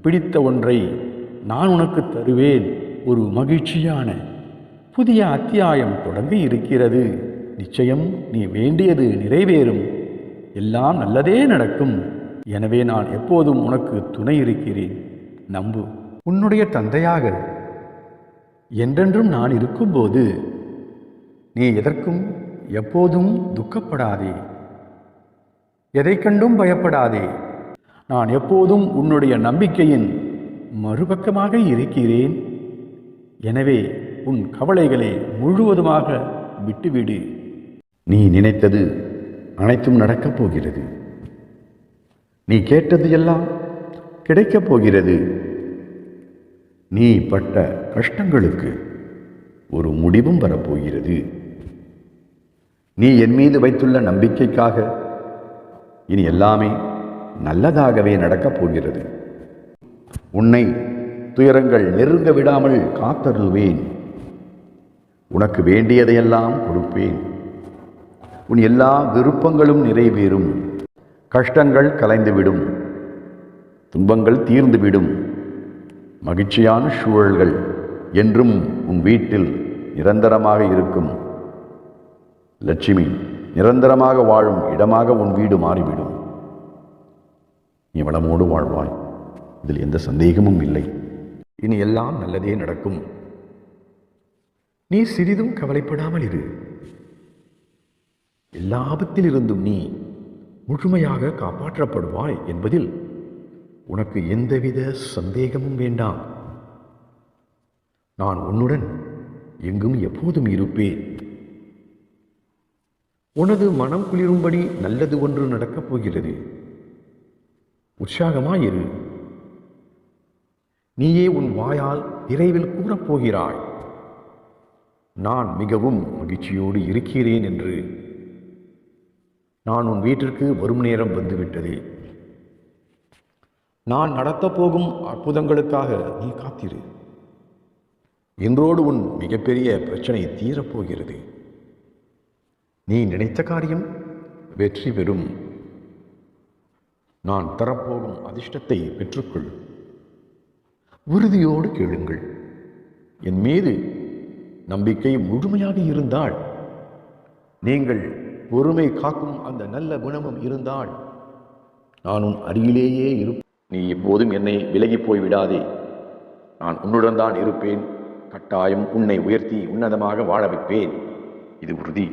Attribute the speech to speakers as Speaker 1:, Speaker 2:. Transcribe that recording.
Speaker 1: பிடித்த ஒன்றை நான் உனக்கு தருவேன். ஒரு மகிழ்ச்சியான புதிய அத்தியாயம் தொடங்க இருக்கிறது. நிச்சயம் நீ வேண்டியது நிறைவேறும். எல்லாம் நல்லதே நடக்கும். எனவே நான் எப்போதும் உனக்கு துணை இருக்கிறேன். நம்பு. உன்னுடைய தந்தையாக என்றென்றும் நான் இருக்கும்போது நீ எதற்கும் எப்போதும் துக்கப்படாதே. எதை கண்டும் பயப்படாதே. நான் எப்போதும் உன்னுடைய நம்பிக்கையின் மறுபக்கமாக இருக்கிறேன். எனவே உன் கவலைகளை முழுவதுமாக விட்டுவிடு. நீ நினைத்தது அனைத்தும் நடக்கப் போகிறது. நீ கேட்டது எல்லாம் கிடைக்கப் போகிறது. நீ பட்ட கஷ்டங்களுக்கு ஒரு முடிவும் வரப்போகிறது. நீ என் மீது வைத்துள்ள நம்பிக்கைக்காக இனி எல்லாமே நல்லதாகவே நடக்கப் போகிறது. உன்னை துயரங்கள் நெருங்க விடாமல் காத்தருள்வேன். உனக்கு வேண்டியதையெல்லாம் கொடுப்பேன். உன் எல்லா விருப்பங்களும் நிறைவேறும். கஷ்டங்கள் கலைந்துவிடும். துன்பங்கள் தீர்ந்துவிடும். மகிழ்ச்சியான சூழல்கள் என்றும் உன் வீட்டில் நிரந்தரமாக இருக்கும். லட்சுமி நிரந்தரமாக வாழும் இடமாக உன் வீடு மாறிவிடும். நீ வளமோடு வாழ்வாய். இதில் எந்த சந்தேகமும் இல்லை. இனி எல்லாம் நல்லதே நடக்கும். நீ சிறிதும் கவலைப்படாமல் இரு. எல்லா ஆபத்திலிருந்தும் நீ முழுமையாக காப்பாற்றப்படுவாய் என்பதில் உனக்கு எந்தவித சந்தேகமும் வேண்டாம். நான் உன்னுடன் எங்கும் எப்போதும் இருப்பேன். உனது மனம் குளிரும்படி நல்லது ஒன்று நடக்கப் போகிறது. உற்சாகமாயிரு. நீயே உன் வாயால் விரைவில் கூறப்போகிறாய், நான் மிகவும் மகிழ்ச்சியோடு இருக்கிறேன் என்று. நான் உன் வீட்டிற்கு வரும் நேரம் வந்துவிட்டது. நான் நடத்தப்போகும் அற்புதங்களுக்காக நீ காத்திரு. இன்றோடு உன் மிகப்பெரிய பிரச்சனை தீரப்போகிறது. நீ நினைத்த காரியம் வெற்றி பெறும். நான் தரப்போகும் அதிர்ஷ்டத்தை பெற்றுக்கொள். உறுதியோடு கேளுங்கள். என் மீது நம்பிக்கை முழுமையாக இருந்தால், நீங்கள் பொறுமை காக்கும் அந்த நல்ல குணமும் இருந்தால், நான் உன் அருகிலேயே இருப்பேன். நீ எப்போதும் என்னை விலகி போய்விடாதே. நான் உன்னுடன் தான் இருப்பேன். கட்டாயம் உன்னை உயர்த்தி உன்னதமாக வாழ வைப்பேன். இது உறுதி.